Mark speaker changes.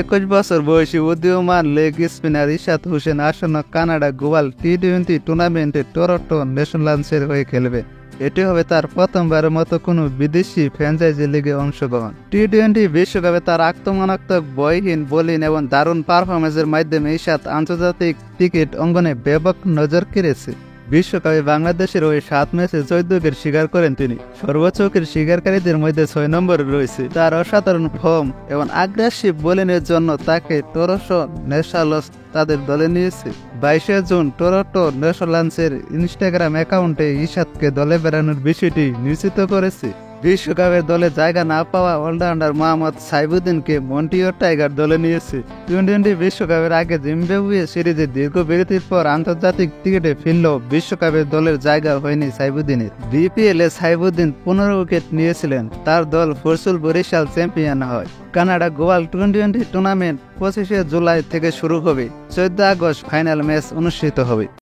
Speaker 1: 21 বছর বয়সী উদীয়মান লেগ স্পিনার ইশাত হোসেন আসন্ন কানাডা গ্লোবাল টি-20 টুর্নামেন্টে টরন্টো ন্যাশনালসের হয়ে খেলবে। এটি হবে তার প্রথমবারের মতো কোনো বিদেশি ফ্র্যাঞ্চাইজি লিগে অংশগ্রহণ। টি-20 বিশ্বকাপে তার আক্রমণাত্মক বয়হীন বোলিং এবং দারুণ পারফরমেন্সের মাধ্যমে ইশাত আন্তর্জাতিক ক্রিকেট অঙ্গনে ব্যাপক নজর কেড়েছে। বিশ্বকাপে বাংলাদেশের হয়ে 7 ম্যাচে 14 উইকেট শিকার করেন তিনি। সর্বোচ্চ উইকেট শিকারকারীদের মধ্যে 6 নম্বরে রয়েছে। তার অসাধারণ ফর্ম এবং আগ্রাসিভ বোলিংয়ের জন্য তাকে টরন্টো ন্যাশনালস তাদের দলে নিয়েছে। 22 জুন টরন্টো ন্যাশনালসের ইনস্টাগ্রাম অ্যাকাউন্টে ইশাতকে দলে বেড়ানোর বিষয়টি নিশ্চিত করেছে। বিশ্বকাপের দলে জায়গা না পাওয়া অলরাউন্ডার মোহাম্মদ সাইফুদ্দিনকে মন্টিও টাইগার দলে নিয়েছে। টি-20 বিশ্বকাপের আগে জিম্বাবুয়ে সিরিজে দীর্ঘ বিরতির পর আন্তর্জাতিক ক্রিকেটে ফিরলেও বিশ্বকাপের দলের জায়গা হয়নি সাইফুদ্দিনের। বিপিএলে সাইফুদ্দিন 15 উইকেট নিয়েছিলেন। তার দল ফরচুন বরিশাল চ্যাম্পিয়ন হয়। কানাডা গ্লোবাল টি-20 টুর্নামেন্ট 25 জুলাই থেকে শুরু হবে। 14 আগস্ট ফাইনাল ম্যাচ অনুষ্ঠিত হবে।